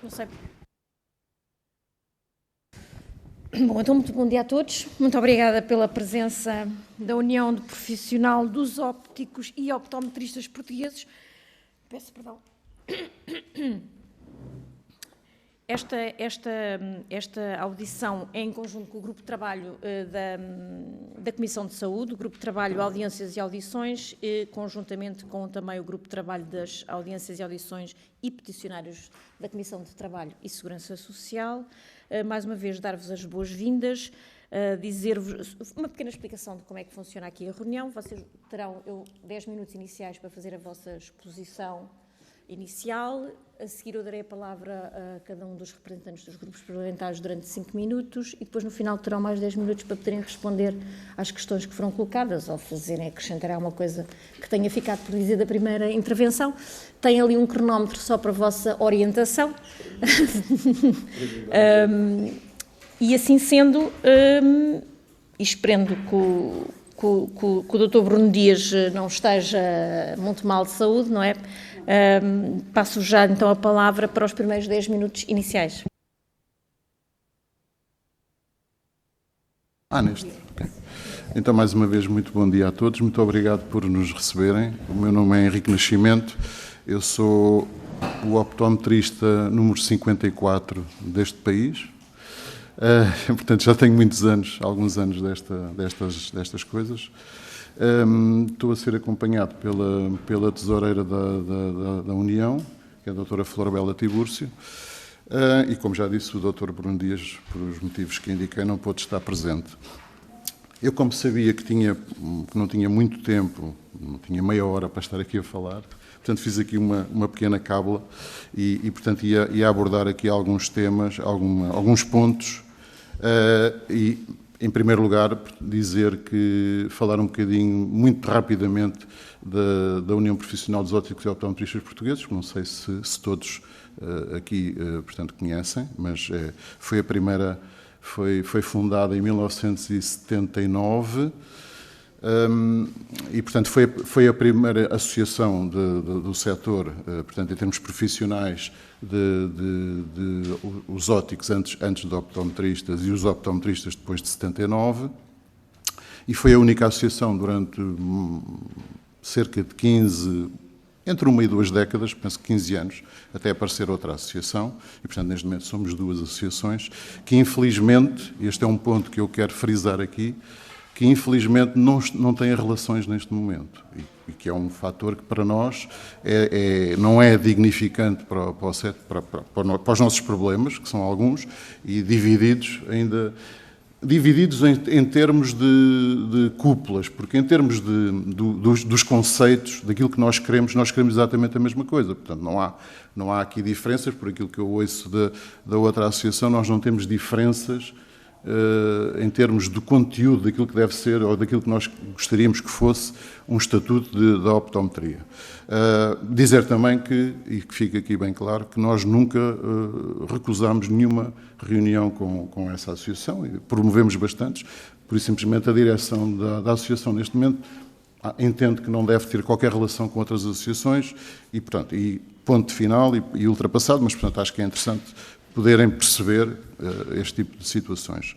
Não sei. Bom, então, muito bom dia a todos. Muito obrigada pela presença da União de Profissional dos Ópticos e Optometristas Portugueses. Peço perdão. Esta audição é em conjunto com o Grupo de Trabalho da Comissão de Saúde, o Grupo de Trabalho Audiências e Audições, conjuntamente com também o Grupo de Trabalho das Audiências e Audições e Peticionários da Comissão de Trabalho e Segurança Social. Mais uma vez, dar-vos as boas-vindas, dizer-vos uma pequena explicação de como é que funciona aqui a reunião. Vocês terão 10 minutos iniciais para fazer a vossa exposição inicial. A seguir eu darei a palavra a cada um dos representantes dos grupos parlamentares durante 5 minutos e depois no final terão mais 10 minutos para poderem responder às questões que foram colocadas ou fazerem, acrescentar alguma coisa que tenha ficado por dizer da primeira intervenção. Tem ali um cronómetro só para a vossa orientação. E assim sendo, e esperando que o Dr. Bruno Dias não esteja muito mal de saúde, não é? Passo já então a palavra para os primeiros 10 minutos iniciais. Neste. Okay. Então, mais uma vez, muito bom dia a todos. Muito obrigado por nos receberem. O meu nome é Henrique Nascimento. Eu sou o optometrista número 54 deste país. Portanto, já tenho muitos anos, alguns anos destas coisas. Estou a ser acompanhado pela tesoureira da União, que é a doutora Florbela Tibúrcio, e, como já disse, o doutor Bruno Dias, por os motivos que indiquei, não pôde estar presente. Eu, como sabia que não tinha muito tempo, não tinha meia hora para estar aqui a falar, portanto, fiz aqui uma pequena cábula e portanto, ia abordar aqui alguns temas, alguns pontos, e, em primeiro lugar, falar um bocadinho, muito rapidamente, da União Profissional dos Ópticos e Optometristas Portugueses, que não sei se todos aqui, portanto, conhecem, mas foi a primeira, foi fundada em 1979, e, portanto, foi a primeira associação do setor, portanto, em termos profissionais, os ópticos antes de optometristas e os optometristas depois de 79, e foi a única associação durante cerca de 15, entre 1 e 2 décadas, penso que 15 anos, até aparecer outra associação, e, portanto, neste momento somos 2 associações, que infelizmente, este é um ponto que eu quero frisar aqui, que infelizmente não têm relações neste momento, e que é um fator que para nós não é dignificante para os nossos problemas, que são alguns, e divididos em termos de cúpulas, porque em termos dos conceitos, daquilo que nós queremos exatamente a mesma coisa. Portanto, não há aqui diferenças, por aquilo que eu ouço da outra associação, nós não temos diferenças em termos do conteúdo daquilo que deve ser ou daquilo que nós gostaríamos que fosse um estatuto da optometria. Dizer também e que fica aqui bem claro, que nós nunca recusámos nenhuma reunião com essa associação e promovemos bastantes, por isso simplesmente a direção da associação neste momento entende que não deve ter qualquer relação com outras associações e, portanto, ponto final e ultrapassado, mas, portanto, acho que é interessante poderem perceber este tipo de situações.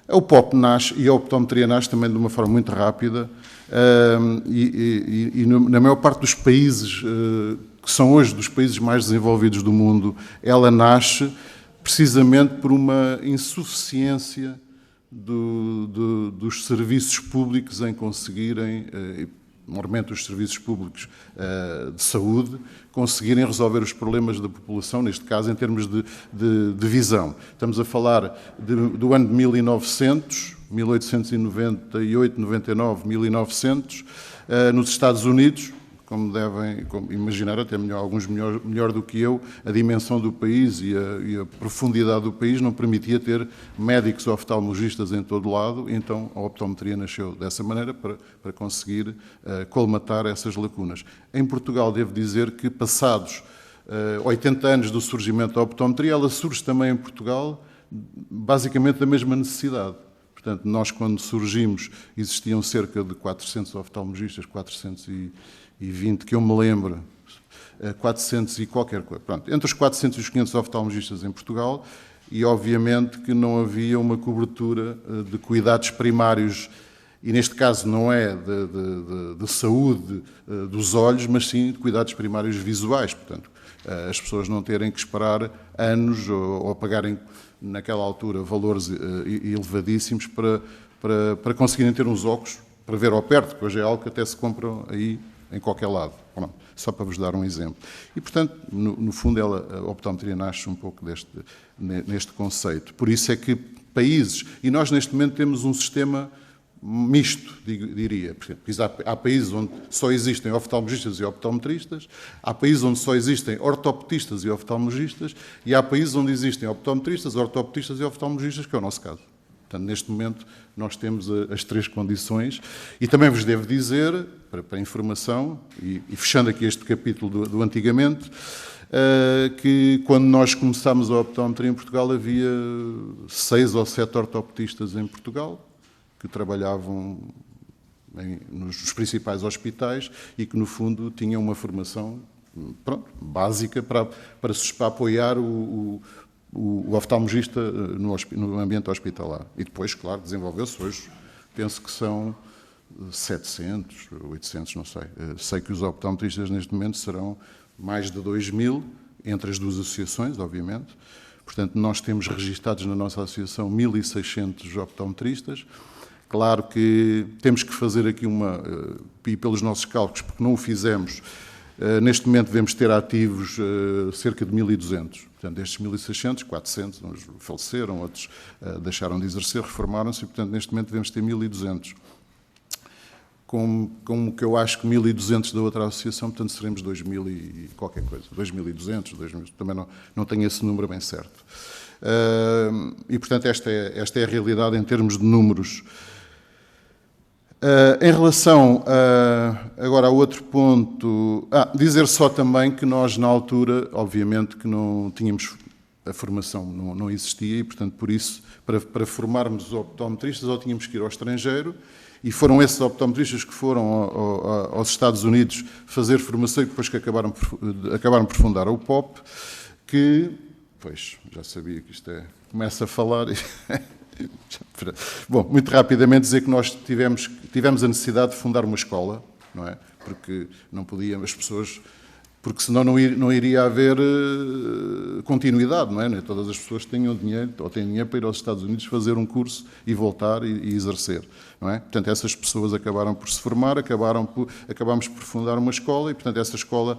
O POP nasce e a optometria nasce também de uma forma muito rápida e na maior parte dos países que são hoje dos países mais desenvolvidos do mundo, ela nasce precisamente por uma insuficiência dos serviços públicos em conseguirem, normalmente os serviços públicos de saúde, conseguirem resolver os problemas da população, neste caso em termos de visão. Estamos a falar do ano de 1900, 1898, 99, 1900, nos Estados Unidos, como devem imaginar, até alguns melhor do que eu, a dimensão do país e a profundidade do país não permitia ter médicos oftalmologistas em todo lado, então a optometria nasceu dessa maneira para conseguir colmatar essas lacunas. Em Portugal, devo dizer que passados 80 anos do surgimento da optometria, ela surge também em Portugal basicamente da mesma necessidade. Portanto, nós quando surgimos existiam cerca de 400 oftalmologistas, 420 que eu me lembro, 400 e qualquer coisa. Pronto, entre os 400 e os 500 oftalmologistas em Portugal, e obviamente que não havia uma cobertura de cuidados primários, e neste caso não é de saúde dos olhos, mas sim de cuidados primários visuais. Portanto, as pessoas não terem que esperar anos ou pagarem, naquela altura, valores elevadíssimos para conseguirem ter uns óculos para ver ao perto, que hoje é algo que até se compram aí em qualquer lado. Pronto, só para vos dar um exemplo. E, portanto, no fundo, a optometria nasce um pouco neste conceito. Por isso é que países, e nós neste momento temos um sistema misto, diria. Há países onde só existem oftalmologistas e optometristas, há países onde só existem ortopedistas e oftalmologistas, e há países onde existem optometristas, ortopedistas e oftalmologistas, que é o nosso caso. Portanto, neste momento, nós temos as três condições. E também vos devo dizer, para informação, e fechando aqui este capítulo do antigamente, que quando nós começámos a optometria em Portugal, havia 6 ou 7 ortopedistas em Portugal, que trabalhavam nos principais hospitais e que, no fundo, tinham uma formação básica para apoiar o oftalmologista no ambiente hospitalar. E depois, claro, desenvolveu-se hoje. Penso que são 700, 800, não sei. Sei que os optometristas, neste momento, serão mais de 2.000, entre as duas associações, obviamente. Portanto, nós temos registados na nossa associação 1.600 optometristas. Claro que temos que fazer aqui e pelos nossos cálculos, porque não o fizemos, neste momento devemos ter ativos cerca de 1.200. Portanto, destes 1.600, 400 uns faleceram, outros deixaram de exercer, reformaram-se, e, portanto, neste momento devemos ter 1.200. Como que eu acho que 1.200 da outra associação, portanto, seremos 2.000 e qualquer coisa. 2.200, 2.000, também não tenho esse número bem certo. E, portanto, esta é a realidade em termos de números. Em relação agora a outro ponto, dizer só também que nós na altura, obviamente que não tínhamos, a formação não existia e, portanto, por isso, para formarmos os optometristas, ou tínhamos que ir ao estrangeiro, e foram esses optometristas que foram aos Estados Unidos fazer formação e depois que acabaram por fundar a UPOP, que, pois, já sabia que isto começa a falar... Bom, muito rapidamente dizer que nós tivemos a necessidade de fundar uma escola, não é? Porque não podiam as pessoas, porque senão não iria haver continuidade, não é? Nem todas as pessoas tenham dinheiro, ou têm dinheiro para ir aos Estados Unidos fazer um curso e voltar e exercer, não é? Portanto, essas pessoas acabaram por se formar, acabámos por fundar uma escola e, portanto, essa escola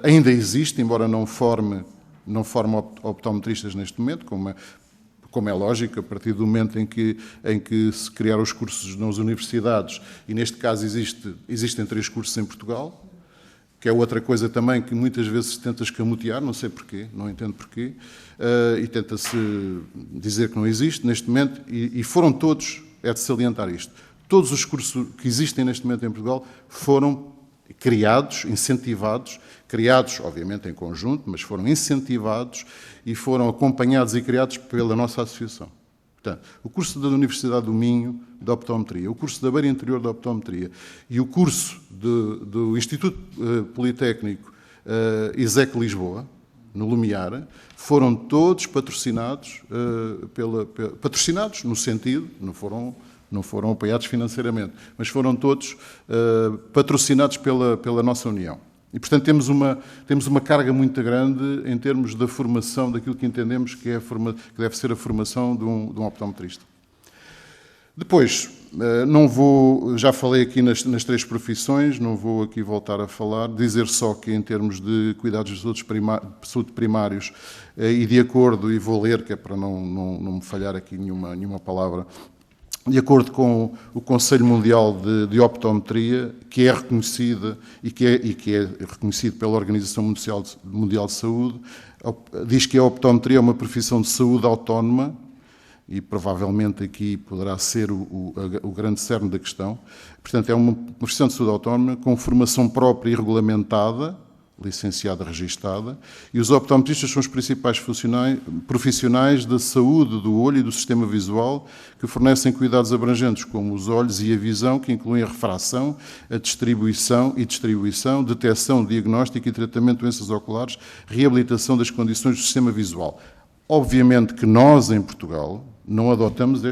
ainda existe, embora não forme optometristas neste momento, como é lógico, a partir do momento em que se criaram os cursos nas universidades, e neste caso existem 3 cursos em Portugal, que é outra coisa também que muitas vezes se tenta escamotear, não sei porquê, não entendo porquê, e tenta-se dizer que não existe neste momento, e foram todos, é de salientar isto, todos os cursos que existem neste momento em Portugal foram criados, incentivados, obviamente em conjunto, mas foram incentivados e foram acompanhados e criados pela nossa associação. Portanto, o curso da Universidade do Minho de Optometria, o curso da Beira Interior de Optometria e o curso do Instituto Politécnico ISEC Lisboa, no Lumiar, foram todos patrocinados, patrocinados no sentido, não foram apoiados financeiramente, mas foram todos patrocinados pela nossa União. E, portanto, temos uma carga muito grande em termos da formação daquilo que entendemos que deve ser a formação de um optometrista. Depois, já falei aqui nas 3 profissões, não vou aqui voltar a falar, dizer só que em termos de cuidados de saúde primários, e de acordo, e vou ler, que é para não me falhar aqui nenhuma palavra, de acordo com o Conselho Mundial de Optometria, que é reconhecida e que é reconhecido pela Organização Mundial de Saúde, diz que a optometria é uma profissão de saúde autónoma, e provavelmente aqui poderá ser o grande cerne da questão. Portanto, é uma profissão de saúde autónoma com formação própria e regulamentada, licenciada registada, e os optometristas são os principais profissionais da saúde do olho e do sistema visual que fornecem cuidados abrangentes como os olhos e a visão, que incluem a refração, a distribuição, detecção, diagnóstico e tratamento de doenças oculares, reabilitação das condições do sistema visual. Obviamente que nós, em Portugal, não adotamos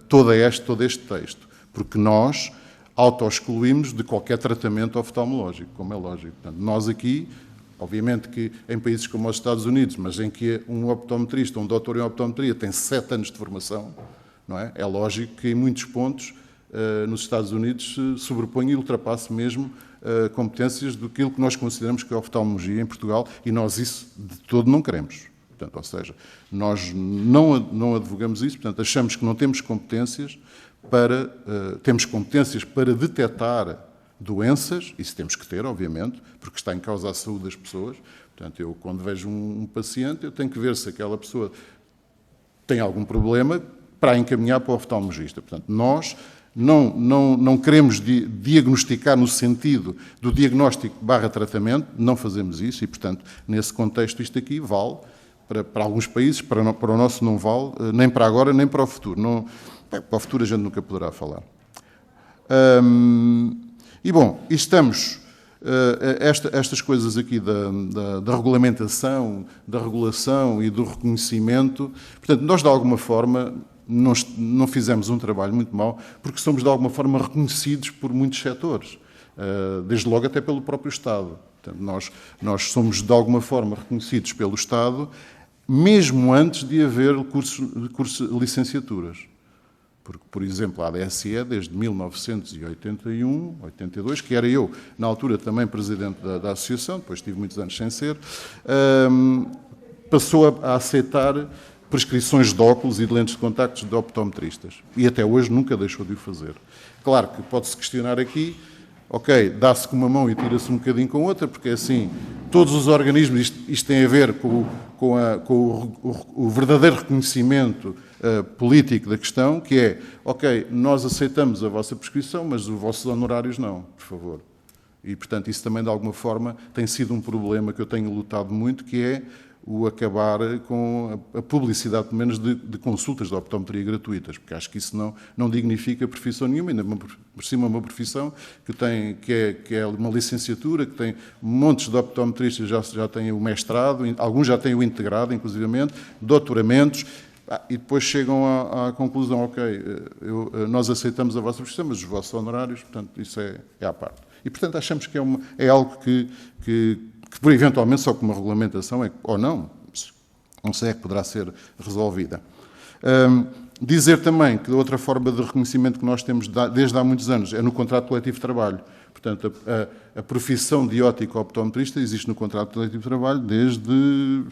todo este texto, porque nós auto-excluímos de qualquer tratamento oftalmológico, como é lógico. Portanto, nós aqui, obviamente que em países como os Estados Unidos, mas em que um optometrista, um doutor em optometria tem 7 anos de formação, não é? É lógico que em muitos pontos nos Estados Unidos se sobrepõe e ultrapassa mesmo competências do que nós consideramos que é a oftalmologia em Portugal, e nós isso de todo não queremos. Portanto, ou seja, nós não advogamos isso, portanto, achamos que não temos competências para detectar doenças, isso temos que ter, obviamente, porque está em causa a saúde das pessoas. Portanto, eu, quando vejo um paciente, eu tenho que ver se aquela pessoa tem algum problema para a encaminhar para o oftalmologista. Portanto, nós não queremos diagnosticar no sentido do diagnóstico / tratamento, não fazemos isso e, portanto, nesse contexto, isto aqui vale para alguns países, para o nosso não vale, nem para agora, nem para o futuro. Para o futuro a gente nunca poderá falar. E, bom, estamos... estas coisas aqui da regulamentação, da regulação e do reconhecimento, portanto, nós, de alguma forma, não fizemos um trabalho muito mau, porque somos, de alguma forma, reconhecidos por muitos setores, desde logo até pelo próprio Estado. Portanto, nós somos, de alguma forma, reconhecidos pelo Estado, mesmo antes de haver cursos de licenciaturas. Porque, por exemplo, a ADSE, desde 1981, 82, que era eu, na altura, também presidente da associação, depois tive muitos anos sem ser, passou a aceitar prescrições de óculos e de lentes de contacto de optometristas. E até hoje nunca deixou de o fazer. Claro que pode-se questionar aqui, ok, dá-se com uma mão e tira-se um bocadinho com outra, porque assim, todos os organismos, isto tem a ver com o verdadeiro reconhecimento político da questão, que é, ok, nós aceitamos a vossa prescrição, mas os vossos honorários não, por favor. E, portanto, isso também, de alguma forma, tem sido um problema que eu tenho lutado muito, que é o acabar com a publicidade, pelo menos, de consultas de optometria gratuitas, porque acho que isso não dignifica profissão nenhuma, ainda por cima uma profissão que é uma licenciatura, que tem montes de optometristas já têm o mestrado, alguns já têm o integrado, inclusivamente, doutoramentos, e depois chegam à conclusão, ok, nós aceitamos a vossa prescrição, mas os vossos honorários, portanto, isso é à parte. E, portanto, achamos que é algo que por eventualmente só com uma regulamentação, ou não sei, é que poderá ser resolvida. Dizer também que outra forma de reconhecimento que nós temos desde há muitos anos é no contrato coletivo de trabalho. Portanto, a profissão de ótico optometrista existe no contrato coletivo de trabalho desde...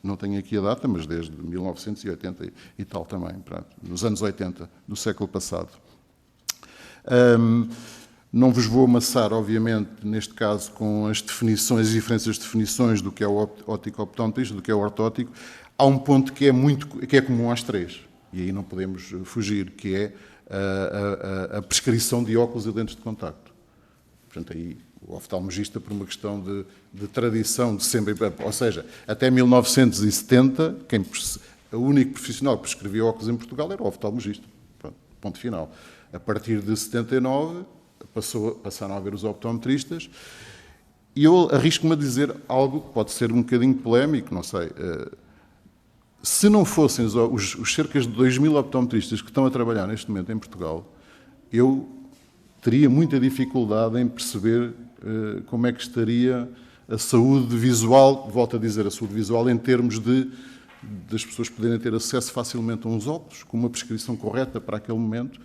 Não tenho aqui a data, mas desde 1980 e tal também, nos anos 80 do século passado. Não vos vou amassar, obviamente, neste caso, com as definições, as diferentes definições do que é o ótico optometrista, do que é o ortótico. Há um ponto que é comum às três, e aí não podemos fugir, que é a prescrição de óculos e lentes de contacto. Portanto, aí o oftalmologista, por uma questão de tradição, de sempre, ou seja, até 1970, o único profissional que prescrevia óculos em Portugal era o oftalmologista. Pronto, ponto final. A partir de 79, passaram a haver os optometristas, e eu arrisco-me a dizer algo que pode ser um bocadinho polémico, não sei. Se não fossem os cerca de 2.000 optometristas que estão a trabalhar neste momento em Portugal, eu teria muita dificuldade em perceber como é que estaria a saúde visual, volto a dizer, a saúde visual em termos das pessoas poderem ter acesso facilmente a uns óculos, com uma prescrição correta para aquele momento,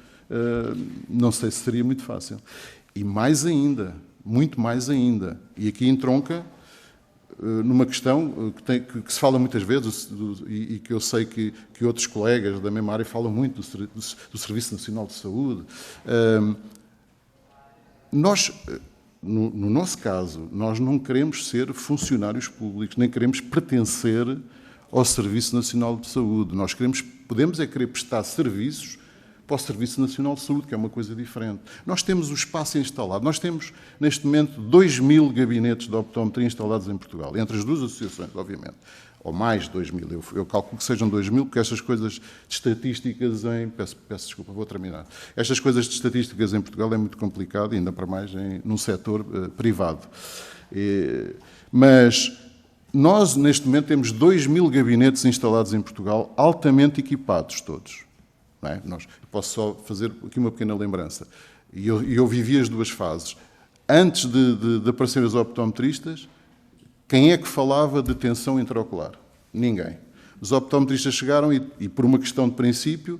não sei se seria muito fácil. E mais ainda, muito mais ainda, e aqui entronca numa questão que se fala muitas vezes e que eu sei que outros colegas da mesma área falam muito do Serviço Nacional de Saúde. Nós, no nosso caso, nós não queremos ser funcionários públicos, nem queremos pertencer ao Serviço Nacional de Saúde. Nós podemos querer prestar serviços para o Serviço Nacional de Saúde, que é uma coisa diferente. Nós temos o espaço instalado. Nós temos, neste momento, 2.000 gabinetes de optometria instalados em Portugal, entre as duas associações, obviamente. Ou mais de 2.000. Eu calculo que sejam 2.000, porque estas coisas de estatísticas Peço desculpa, vou terminar. Estas coisas de estatísticas em Portugal é muito complicado, ainda para mais num setor privado. Mas nós, neste momento, temos 2.000 gabinetes instalados em Portugal, altamente equipados todos. Não é? Posso só fazer aqui uma pequena lembrança. E eu vivi as duas fases. Antes de aparecerem os optometristas, quem é que falava de tensão intraocular? Ninguém. Os optometristas chegaram e, por uma questão de princípio,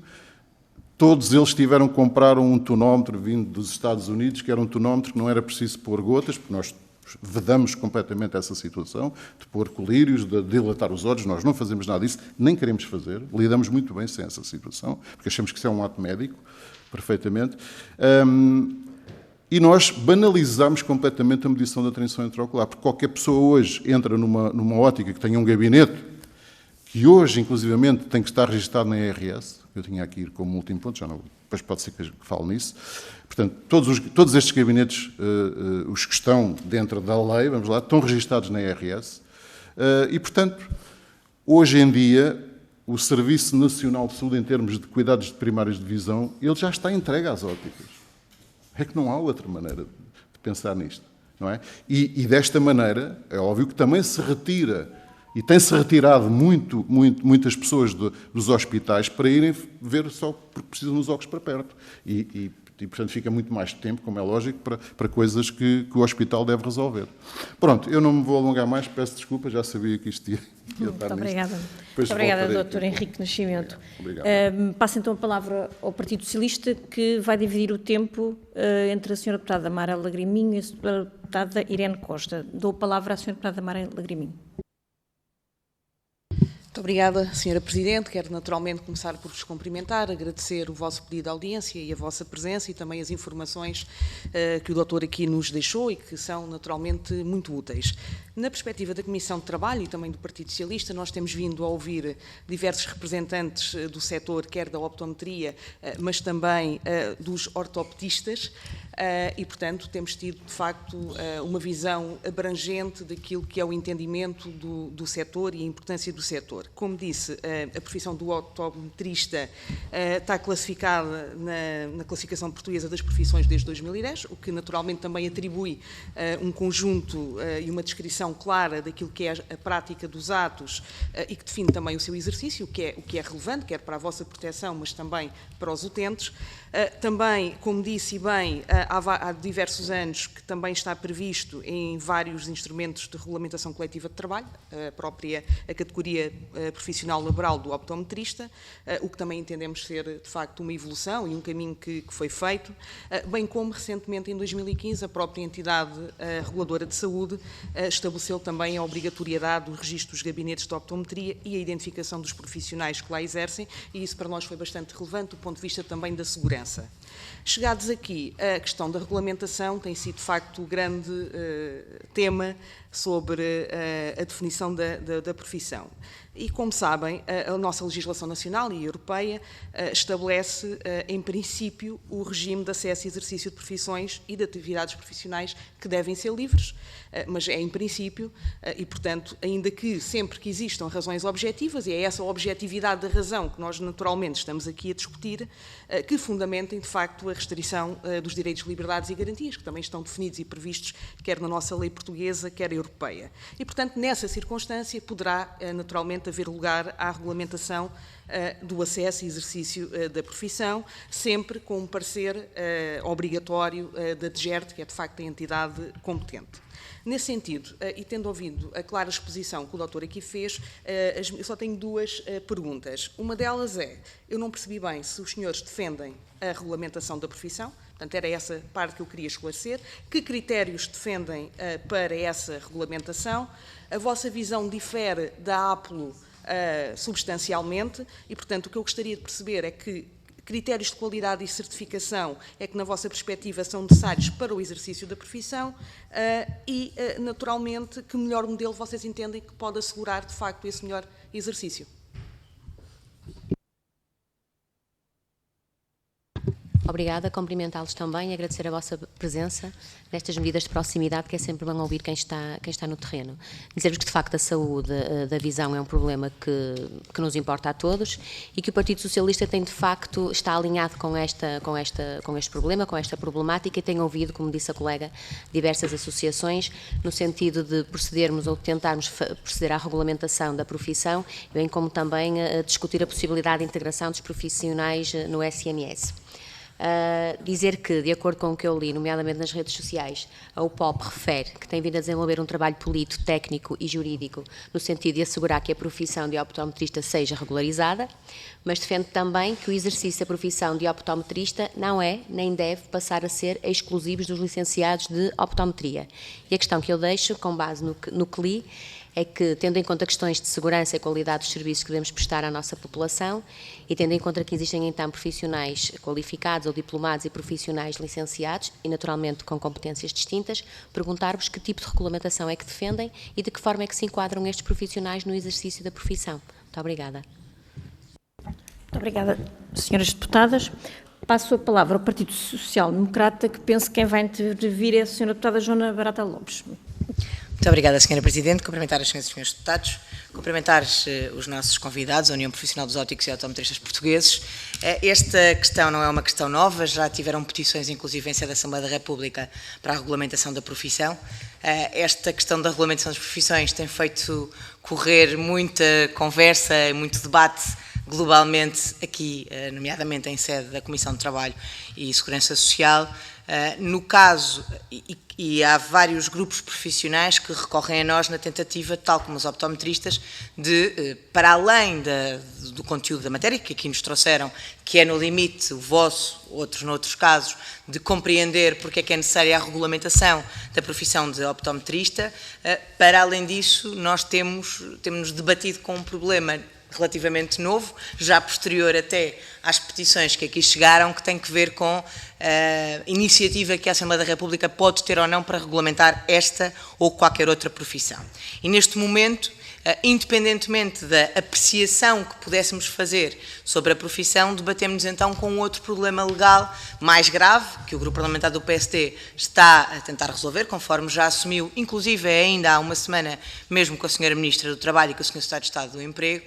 todos eles tiveram que comprar um tonómetro vindo dos Estados Unidos, que era um tonómetro que não era preciso pôr gotas, porque nós vedamos completamente essa situação, de pôr colírios, de dilatar os olhos. Nós não fazemos nada disso, nem queremos fazer. Lidamos muito bem sem essa situação, porque achamos que isso é um ato médico, perfeitamente. E nós banalizamos completamente a medição da tensão intraocular, porque qualquer pessoa hoje entra numa ótica que tenha um gabinete, que hoje, inclusivamente, tem que estar registado na IRS. Eu tinha aqui como último ponto, já não, depois pode ser que fale nisso. Portanto, todos estes gabinetes, os que estão dentro da lei, vamos lá, estão registados na IRS. E, portanto, hoje em dia, o Serviço Nacional de Saúde, em termos de cuidados primários de visão, ele já está entregue às ópticas. É que não há outra maneira de pensar nisto, não é? E desta maneira, é óbvio que também se retira, e tem-se retirado muitas pessoas dos hospitais para irem ver só porque precisam dos óculos para perto. E, portanto, fica muito mais tempo, como é lógico, para coisas que o hospital deve resolver. Pronto, eu não me vou alongar mais, peço desculpa, já sabia que isto ia Muito obrigada. Muito obrigada, Dr. Henrique Nascimento. Passo então a palavra ao Partido Socialista, que vai dividir o tempo entre a Sra. Deputada Mara Lagriminho e a Sra. Deputada Irene Costa. Dou a palavra à Sra. Deputada Mara Lagriminho. Muito obrigada, Sra. Presidente. Quero naturalmente começar por vos cumprimentar, agradecer o vosso pedido de audiência e a vossa presença e também as informações que o doutor aqui nos deixou e que são naturalmente muito úteis. Na perspectiva da Comissão de Trabalho e também do Partido Socialista, nós temos vindo a ouvir diversos representantes do setor, quer da optometria, mas também dos ortoptistas, e, portanto, temos tido, de facto, uma visão abrangente daquilo que é o entendimento do setor e a importância do setor. Como disse, a profissão do optometrista está classificada na classificação portuguesa das profissões desde 2010, o que naturalmente também atribui um conjunto e uma descrição clara daquilo que é a prática dos atos e que define também o seu exercício, o que é relevante, quer para a vossa proteção, mas também para os utentes. Também, como disse bem, há diversos anos que também está previsto em vários instrumentos de regulamentação coletiva de trabalho, a categoria profissional laboral do optometrista, o que também entendemos ser, de facto, uma evolução e um caminho que foi feito, bem como, recentemente, em 2015, a própria entidade reguladora de saúde estabeleceu também a obrigatoriedade do registro dos gabinetes de optometria e a identificação dos profissionais que lá exercem, e isso para nós foi bastante relevante do ponto de vista também da segurança. Chegados aqui, a questão da regulamentação tem sido, de facto, o grande tema sobre a definição da profissão. E, como sabem, a nossa legislação nacional e europeia estabelece, em princípio, o regime de acesso e exercício de profissões e de atividades profissionais que devem ser livres, mas é em princípio, e, portanto, ainda que sempre que existam razões objetivas, e é essa objetividade da razão que nós naturalmente estamos aqui a discutir, que fundamentem, de facto, a restrição dos direitos, liberdades e garantias, que também estão definidos e previstos quer na nossa lei portuguesa, quer europeia. E, portanto, nessa circunstância, poderá, naturalmente, haver lugar à regulamentação do acesso e exercício da profissão, sempre com um parecer obrigatório da DGERT, que é, de facto, a entidade competente. Nesse sentido, e tendo ouvido a clara exposição que o doutor aqui fez, eu só tenho duas perguntas. Uma delas é, eu não percebi bem se os senhores defendem a regulamentação da profissão, portanto, era essa parte que eu queria esclarecer. Que critérios defendem para essa regulamentação? A vossa visão difere da APLO substancialmente e, portanto, o que eu gostaria de perceber é que critérios de qualidade e certificação é que, na vossa perspectiva, são necessários para o exercício da profissão e, naturalmente, que melhor modelo vocês entendem que pode assegurar, de facto, esse melhor exercício. Obrigada, cumprimentá-los também e agradecer a vossa presença nestas medidas de proximidade, que é sempre bom ouvir quem está no terreno. Dizer-vos que, de facto, a saúde da visão é um problema que nos importa a todos e que o Partido Socialista tem, de facto, está alinhado com este problema, com esta problemática, e tem ouvido, como disse a colega, diversas associações no sentido de procedermos ou tentarmos proceder à regulamentação da profissão, bem como também discutir a possibilidade de integração dos profissionais no SNS. Dizer que, de acordo com o que eu li, nomeadamente nas redes sociais, a UPOP refere que tem vindo a desenvolver um trabalho político, técnico e jurídico no sentido de assegurar que a profissão de optometrista seja regularizada, mas defende também que o exercício da profissão de optometrista não é, nem deve passar a ser exclusivos dos licenciados de optometria. E a questão que eu deixo, com base no que li, é que, tendo em conta questões de segurança e qualidade dos serviços que devemos prestar à nossa população e tendo em conta que existem então profissionais qualificados ou diplomados e profissionais licenciados e naturalmente com competências distintas, perguntar-vos que tipo de regulamentação é que defendem e de que forma é que se enquadram estes profissionais no exercício da profissão. Muito obrigada. Muito obrigada, senhoras deputadas. Passo a palavra ao Partido Social Democrata, que penso que quem vai intervir é a senhora deputada Joana Barata Lopes. Muito obrigada, Sra. Presidente. Cumprimentar as senhoras e senhores deputados, cumprimentar os nossos convidados, a União Profissional dos Ópticos e Optometristas Portugueses. Esta questão não é uma questão nova, já tiveram petições, inclusive, em sede da Assembleia da República para a regulamentação da profissão. Esta questão da regulamentação das profissões tem feito correr muita conversa e muito debate globalmente aqui, nomeadamente em sede da Comissão de Trabalho e Segurança Social. No caso, e há vários grupos profissionais que recorrem a nós na tentativa, tal como os optometristas, de, para além do conteúdo da matéria, que aqui nos trouxeram, que é no limite o vosso, outros noutros casos, de compreender porque é que é necessária a regulamentação da profissão de optometrista, para além disso, nós temos debatido com um problema relativamente novo, já posterior até às petições que aqui chegaram, que tem que ver com a iniciativa que a Assembleia da República pode ter ou não para regulamentar esta ou qualquer outra profissão. E neste momento, independentemente da apreciação que pudéssemos fazer sobre a profissão, debatemos então com outro problema legal mais grave, que o Grupo Parlamentar do PSD está a tentar resolver, conforme já assumiu, inclusive ainda há uma semana, mesmo com a Sra. Ministra do Trabalho e com o Sr. Secretário de Estado do Emprego,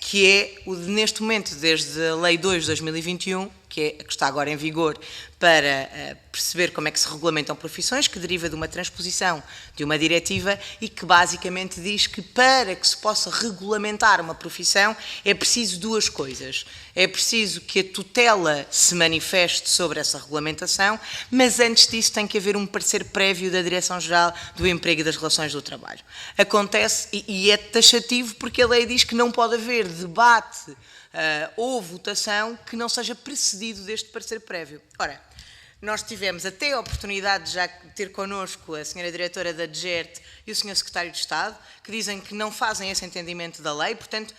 que é o de, neste momento, desde a Lei 2 de 2021, que está agora em vigor, para perceber como é que se regulamentam profissões, que deriva de uma transposição de uma diretiva e que basicamente diz que para que se possa regulamentar uma profissão é preciso duas coisas. É preciso que a tutela se manifeste sobre essa regulamentação, mas antes disso tem que haver um parecer prévio da Direção-Geral do Emprego e das Relações do Trabalho. Acontece, e é taxativo, porque a lei diz que não pode haver debate ou votação que não seja precedido deste parecer prévio. Ora, nós tivemos até a oportunidade de já ter connosco a senhora diretora da DGERT e o senhor secretário de Estado, que dizem que não fazem esse entendimento da lei, portanto,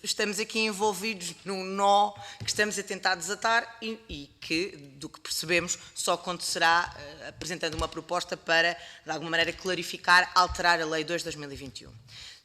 estamos aqui envolvidos num nó que estamos a tentar desatar e que, do que percebemos, só acontecerá apresentando uma proposta para, de alguma maneira, clarificar, alterar a Lei 2 de 2021.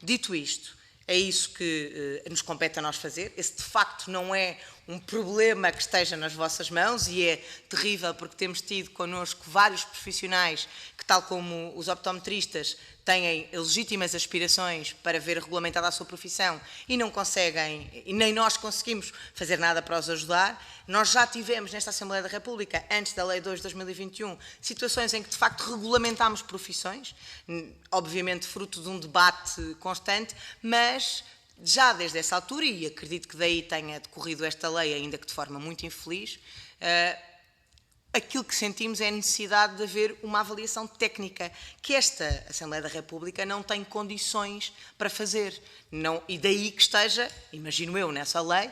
Dito isto, é isso que nos compete a nós fazer. Esse, de facto, não é um problema que esteja nas vossas mãos e é terrível porque temos tido connosco vários profissionais que, tal como os optometristas, têm legítimas aspirações para ver regulamentada a sua profissão e não conseguem, e nem nós conseguimos fazer nada para os ajudar. Nós já tivemos nesta Assembleia da República, antes da Lei 2 de 2021, situações em que de facto regulamentámos profissões, obviamente fruto de um debate constante, mas já desde essa altura, e acredito que daí tenha decorrido esta lei, ainda que de forma muito infeliz, aquilo que sentimos é a necessidade de haver uma avaliação técnica, que esta Assembleia da República não tem condições para fazer. Não, e daí que esteja, imagino eu, nessa lei,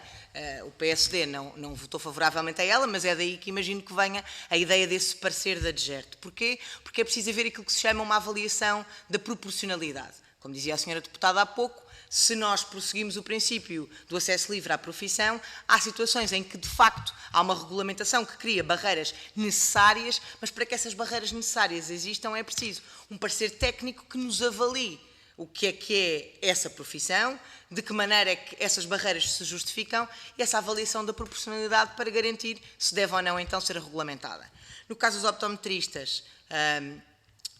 o PSD não votou favoravelmente a ela, mas é daí que imagino que venha a ideia desse parecer da DGERT. Porquê? Porque é preciso haver aquilo que se chama uma avaliação da proporcionalidade. Como dizia a senhora deputada há pouco, se nós prosseguimos o princípio do acesso livre à profissão, há situações em que, de facto, há uma regulamentação que cria barreiras necessárias, mas para que essas barreiras necessárias existam é preciso um parecer técnico que nos avalie o que é essa profissão, de que maneira é que essas barreiras se justificam e essa avaliação da proporcionalidade para garantir se deve ou não então ser regulamentada. No caso dos optometristas,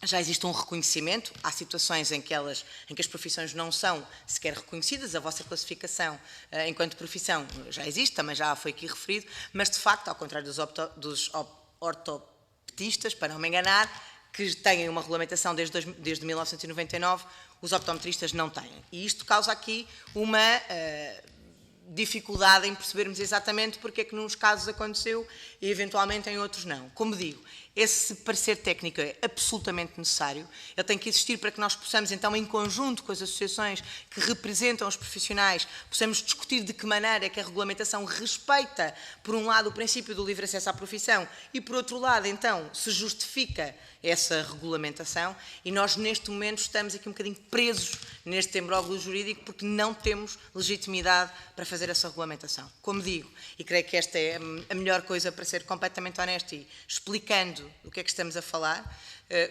já existe um reconhecimento, há situações em que as profissões não são sequer reconhecidas, a vossa classificação enquanto profissão já existe, também já foi aqui referido, mas de facto, ao contrário dos ortopedistas, para não me enganar, que têm uma regulamentação desde 1999, os optometristas não têm. E isto causa aqui uma dificuldade em percebermos exatamente porque é que nos casos aconteceu e eventualmente em outros não. Como digo, esse parecer técnico é absolutamente necessário, ele tem que existir para que nós possamos então, em conjunto com as associações que representam os profissionais, possamos discutir de que maneira é que a regulamentação respeita, por um lado, o princípio do livre acesso à profissão e, por outro lado, então, se justifica essa regulamentação e nós, neste momento, estamos aqui um bocadinho presos neste imbróglio jurídico porque não temos legitimidade para fazer essa regulamentação. Como digo, e creio que esta é a melhor coisa para ser completamente honesto e explicando do que é que estamos a falar,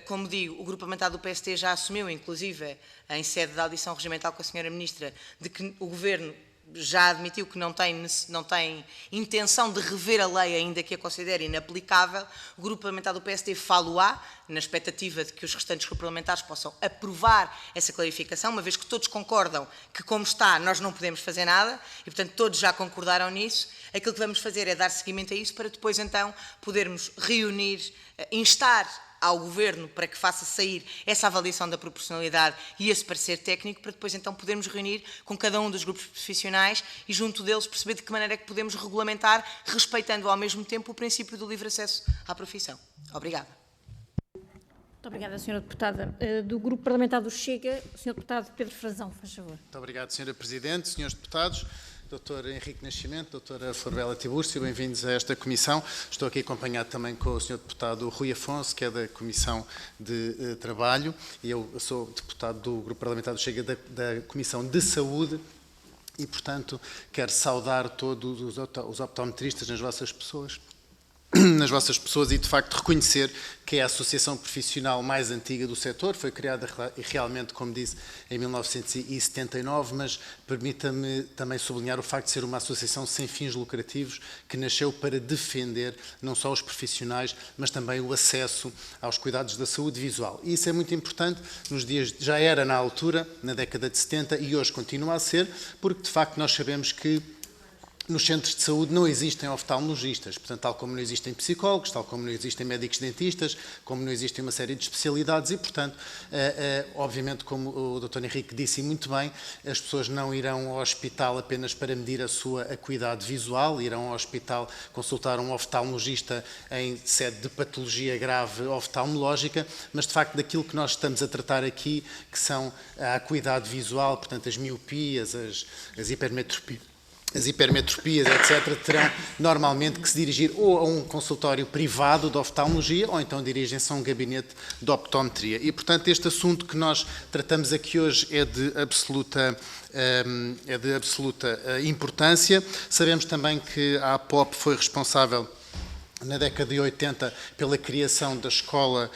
como digo, o Grupo Parlamentar do PST já assumiu, inclusive, em sede da audição regimental com a Sra. Ministra, de que o Governo já admitiu que não tem intenção de rever a lei, ainda que a considere inaplicável. O Grupo Parlamentar do PSD falo-á, na expectativa de que os restantes grupos parlamentares possam aprovar essa clarificação, uma vez que todos concordam que, como está, nós não podemos fazer nada, e, portanto, todos já concordaram nisso. Aquilo que vamos fazer é dar seguimento a isso, para depois, então, podermos reunir, instar ao Governo para que faça sair essa avaliação da proporcionalidade e esse parecer técnico, para depois então podermos reunir com cada um dos grupos profissionais e junto deles perceber de que maneira é que podemos regulamentar, respeitando ao mesmo tempo o princípio do livre acesso à profissão. Obrigada. Muito obrigada, Sra. Deputada. Do Grupo Parlamentar do Chega, o Sr. Deputado Pedro Frazão, faz favor. Muito obrigado, Sra. Presidente, Srs. Deputados. Dr. Henrique Nascimento, Dra. Florbela Tiburcio, bem-vindos a esta comissão. Estou aqui acompanhado também com o Sr. Deputado Rui Afonso, que é da Comissão de Trabalho, e eu sou deputado do Grupo Parlamentar do Chega da Comissão de Saúde e, portanto, quero saudar todos os optometristas nas vossas pessoas e, de facto, reconhecer que é a associação profissional mais antiga do setor. Foi criada realmente, como disse, em 1979, mas permita-me também sublinhar o facto de ser uma associação sem fins lucrativos que nasceu para defender não só os profissionais, mas também o acesso aos cuidados da saúde visual. E isso é muito importante, nos dias, já era na altura, na década de 70, e hoje continua a ser, porque, de facto, nós sabemos que nos centros de saúde não existem oftalmologistas, portanto, tal como não existem psicólogos, tal como não existem médicos dentistas, como não existem uma série de especialidades e, portanto, obviamente, como o Dr. Henrique disse muito bem, as pessoas não irão ao hospital apenas para medir a sua acuidade visual, irão ao hospital consultar um oftalmologista em sede de patologia grave oftalmológica, mas, de facto, daquilo que nós estamos a tratar aqui, que são a acuidade visual, portanto, as miopias, as hipermetropias, etc., terão normalmente que se dirigir ou a um consultório privado de oftalmologia ou então dirigem-se a um gabinete de optometria. E, portanto, este assunto que nós tratamos aqui hoje é de absoluta importância. Sabemos também que a APOP foi responsável na década de 80, pela criação da Escola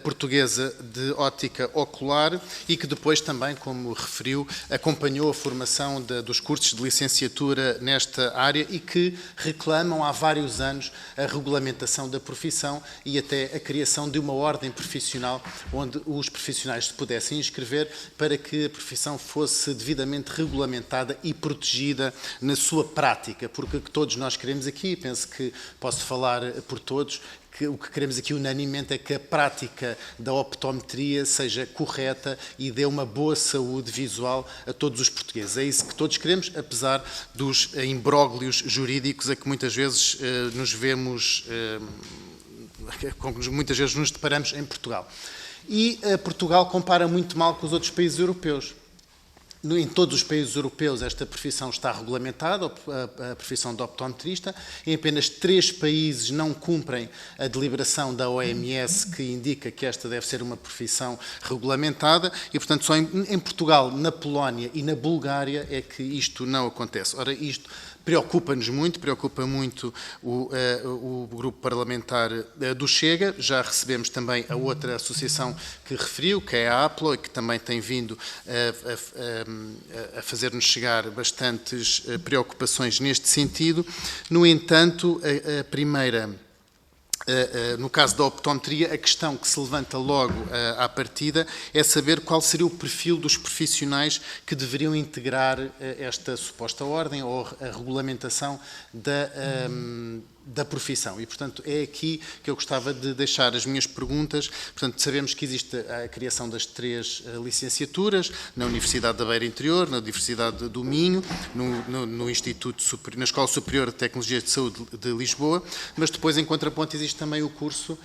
Portuguesa de Óptica Ocular e que depois também, como referiu, acompanhou a formação dos cursos de licenciatura nesta área e que reclamam há vários anos a regulamentação da profissão e até a criação de uma ordem profissional onde os profissionais se pudessem inscrever para que a profissão fosse devidamente regulamentada e protegida na sua prática, porque o que todos nós queremos aqui, penso que posso falar por todos, que o que queremos aqui unanimemente é que a prática da optometria seja correta e dê uma boa saúde visual a todos os portugueses. É isso que todos queremos, apesar dos imbróglios jurídicos a que muitas vezes muitas vezes nos deparamos em Portugal. E Portugal compara muito mal com os outros países europeus. Em todos os países europeus esta profissão está regulamentada, a profissão de optometrista. Em apenas 3 países não cumprem a deliberação da OMS que indica que esta deve ser uma profissão regulamentada e, portanto, só em Portugal, na Polónia e na Bulgária é que isto não acontece. Ora, isto preocupa muito o grupo parlamentar do Chega. Já recebemos também a outra associação que referiu, que é a APLO, e que também tem vindo a fazer-nos chegar bastantes preocupações neste sentido. No entanto, a primeira... No caso da optometria, a questão que se levanta logo à partida é saber qual seria o perfil dos profissionais que deveriam integrar esta suposta ordem ou a regulamentação da profissão. E, portanto, é aqui que eu gostava de deixar as minhas perguntas. Portanto, sabemos que existe a criação das 3 licenciaturas na Universidade da Beira Interior, na Universidade do Minho, no Instituto na Escola Superior de Tecnologia de Saúde de Lisboa, mas depois, em contraponto, existe também o curso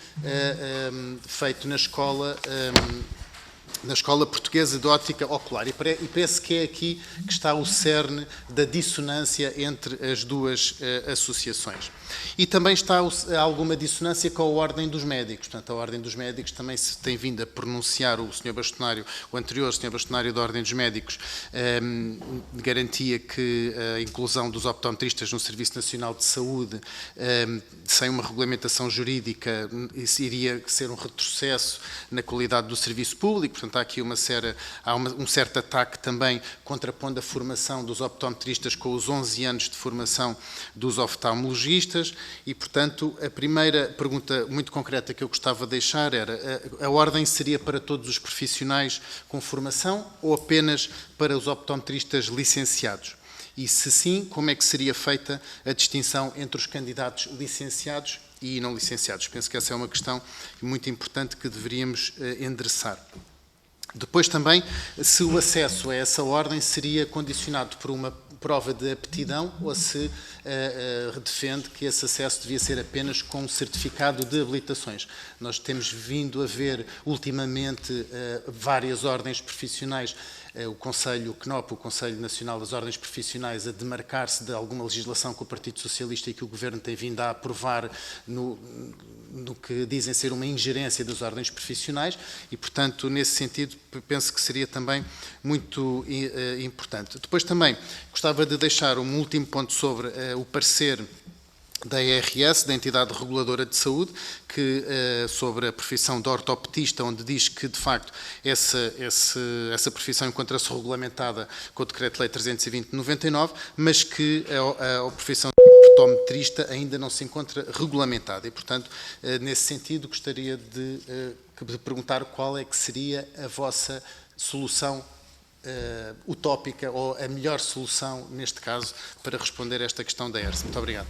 feito na Escola Portuguesa de Óptica Ocular. E parece que é aqui que está o cerne da dissonância entre as duas associações. E também está alguma dissonância com a Ordem dos Médicos. Portanto, a Ordem dos Médicos também se tem vindo a pronunciar, o anterior Sr. Bastonário da Ordem dos Médicos garantia que a inclusão dos optometristas no Serviço Nacional de Saúde, sem uma regulamentação jurídica, isso iria ser um retrocesso na qualidade do serviço público. Portanto, há aqui um certo ataque também, contrapondo a formação dos optometristas com os 11 anos de formação dos oftalmologistas. E, portanto, a primeira pergunta muito concreta que eu gostava de deixar era: a ordem seria para todos os profissionais com formação ou apenas para os optometristas licenciados? E, se sim, como é que seria feita a distinção entre os candidatos licenciados e não licenciados? Penso que essa é uma questão muito importante que deveríamos endereçar. Depois também, se o acesso a essa ordem seria condicionado por uma prova de aptidão ou se defende que esse acesso devia ser apenas com um certificado de habilitações. Nós temos vindo a ver ultimamente várias ordens profissionais, o Conselho CNOP, o Conselho Nacional das Ordens Profissionais, a demarcar-se de alguma legislação que o Partido Socialista e que o Governo tem vindo a aprovar no que dizem ser uma ingerência das ordens profissionais e, portanto, nesse sentido, penso que seria também muito importante. Depois também gostava de deixar um último ponto sobre o parecer da ERS, da Entidade Reguladora de Saúde, que, sobre a profissão de ortoptista, onde diz que, de facto, essa profissão encontra-se regulamentada com o Decreto-Lei 320 de 99, mas que a profissão de optometrista ainda não se encontra regulamentada. E, portanto, nesse sentido, gostaria de perguntar qual é que seria a vossa solução utópica ou a melhor solução, neste caso, para responder a esta questão da ERS. Muito obrigado.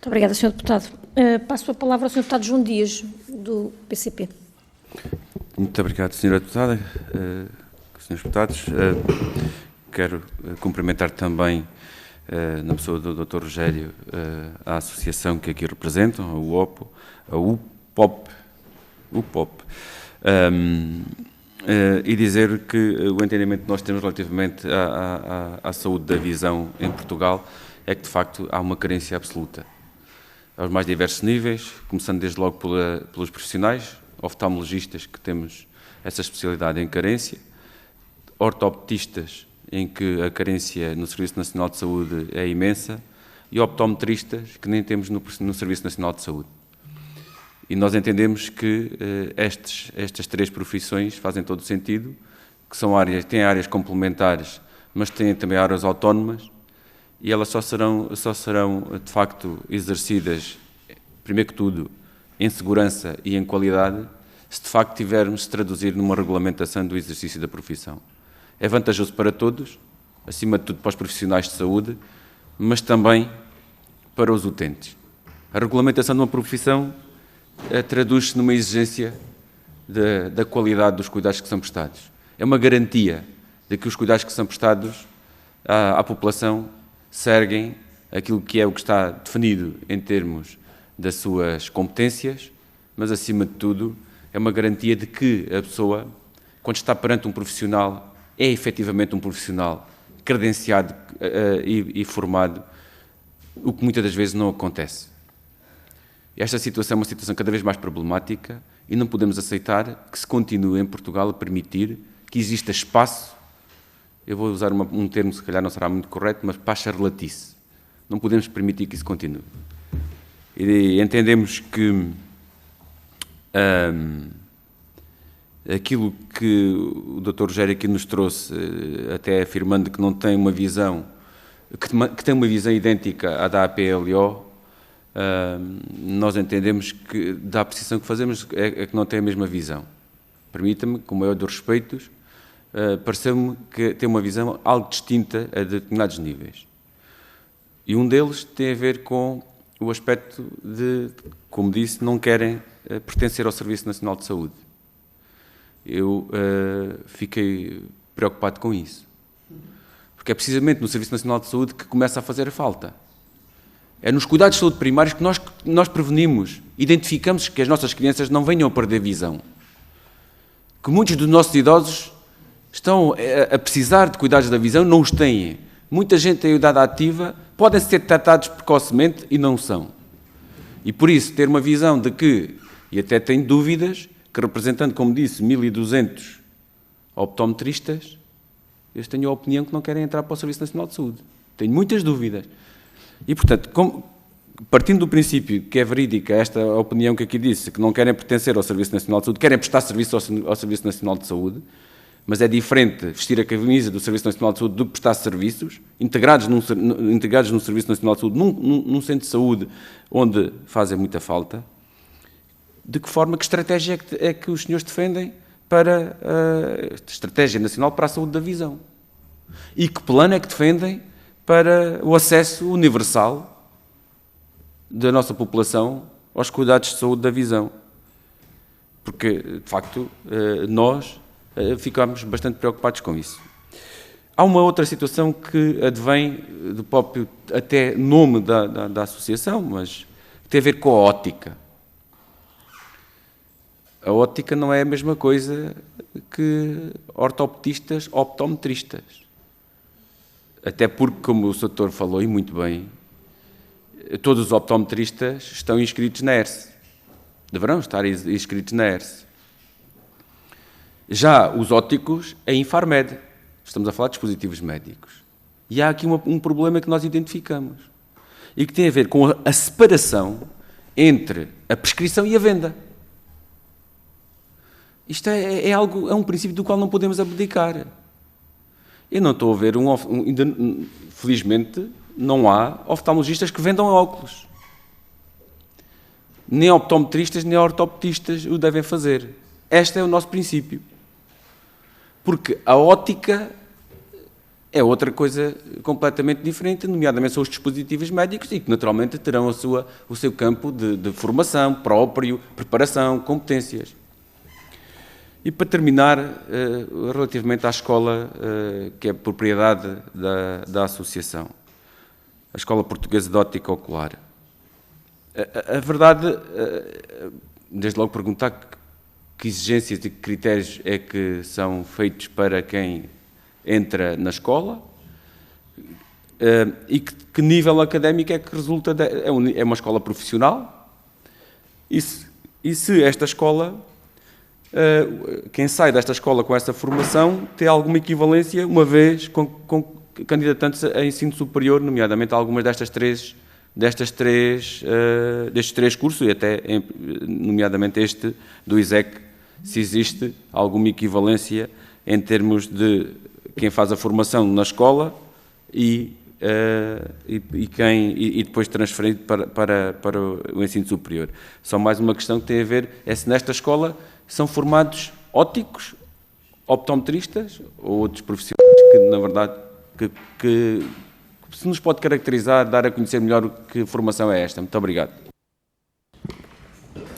Muito obrigada, Sr. Deputado. Passo a palavra ao Sr. Deputado João Dias, do PCP. Muito obrigado, Sra. Deputada. Srs. Deputados, quero cumprimentar também, na pessoa do Dr. Rogério, a associação que aqui representam, a UPOP, e dizer que o entendimento que nós temos relativamente à saúde da visão em Portugal é que, de facto, há uma carência absoluta, aos mais diversos níveis, começando desde logo pelos profissionais, oftalmologistas, que temos essa especialidade em carência, ortoptistas, em que a carência no Serviço Nacional de Saúde é imensa, e optometristas, que nem temos no Serviço Nacional de Saúde. E nós entendemos que estas 3 profissões fazem todo o sentido, que têm áreas complementares, mas têm também áreas autónomas, e elas só serão de facto exercidas, primeiro que tudo, em segurança e em qualidade, se de facto tivermos de traduzir numa regulamentação do exercício da profissão. É vantajoso para todos, acima de tudo para os profissionais de saúde, mas também para os utentes. A regulamentação de uma profissão traduz-se numa exigência da qualidade dos cuidados que são prestados. É uma garantia de que os cuidados que são prestados à população seguem aquilo que é o que está definido em termos das suas competências, mas, acima de tudo, é uma garantia de que a pessoa, quando está perante um profissional, é efetivamente um profissional credenciado e formado, o que muitas das vezes não acontece. Esta situação é uma situação cada vez mais problemática e não podemos aceitar que se continue em Portugal a permitir que exista espaço, eu vou usar um termo que se calhar não será muito correto, mas para a charlatice. Não podemos permitir que isso continue. E entendemos que aquilo que o Dr. Rogério aqui nos trouxe, até afirmando que não tem uma visão, que tem uma visão idêntica à da APLO, nós entendemos que, da apreciação que fazemos, é que não tem a mesma visão. Permita-me, com o maior dos respeitos, pareceu-me que tem uma visão algo distinta a determinados níveis. E um deles tem a ver com o aspecto de, como disse, não querem pertencer ao Serviço Nacional de Saúde. Eu fiquei preocupado com isso. Porque é precisamente no Serviço Nacional de Saúde que começa a fazer falta. É nos cuidados de saúde primários que nós prevenimos, identificamos que as nossas crianças não venham a perder visão. Que muitos dos nossos idosos estão a precisar de cuidados da visão, não os têm. Muita gente tem idade ativa, podem ser tratados precocemente e não são. E por isso, ter uma visão de que, e até tenho dúvidas, que representando, como disse, 1.200 optometristas, eles têm a opinião que não querem entrar para o Serviço Nacional de Saúde. Tenho muitas dúvidas. E, portanto, partindo do princípio que é verídica esta opinião que aqui disse, que não querem pertencer ao Serviço Nacional de Saúde, querem prestar serviço ao Serviço Nacional de Saúde, mas é diferente vestir a camisa do Serviço Nacional de Saúde do que prestar serviços, integrados no Serviço Nacional de Saúde, num centro de saúde onde fazem muita falta. De que forma, que estratégia é que os senhores defendem para a estratégia nacional para a saúde da visão? E que plano é que defendem para o acesso universal da nossa população aos cuidados de saúde da visão? Porque, de facto, nós ficamos bastante preocupados com isso. Há uma outra situação que advém do próprio até nome da associação, mas tem a ver com a óptica. A óptica não é a mesma coisa que ortoptistas, optometristas. Até porque, como o Sr. falou, e muito bem, todos os optometristas estão inscritos na ERSE. Deverão estar inscritos na ERSE. Já os ópticos, é Infarmed. Estamos a falar de dispositivos médicos. E há aqui um problema que nós identificamos. E que tem a ver com a separação entre a prescrição e a venda. Isto é um princípio do qual não podemos abdicar. Eu não estou a ver, felizmente, não há oftalmologistas que vendam óculos. Nem optometristas, nem ortoptistas o devem fazer. Este é o nosso princípio. Porque a óptica é outra coisa completamente diferente, nomeadamente são os dispositivos médicos e que naturalmente terão o seu campo de formação próprio, preparação, competências. E para terminar, relativamente à escola que é propriedade da associação, a Escola Portuguesa de Óptica Ocular. A verdade, desde logo perguntar que exigências e que critérios é que são feitos para quem entra na escola e que nível académico é que resulta, é uma escola profissional e se esta escola, quem sai desta escola com essa formação tem alguma equivalência, uma vez candidatando-se a ensino superior, nomeadamente algumas destes três cursos, e até, nomeadamente este do ISEC, se existe alguma equivalência em termos de quem faz a formação na escola e depois transferido para o ensino superior. Só mais uma questão que tem a ver é se nesta escola são formados ópticos, optometristas ou outros profissionais que, na verdade, que se nos pode caracterizar, dar a conhecer melhor que formação é esta. Muito obrigado.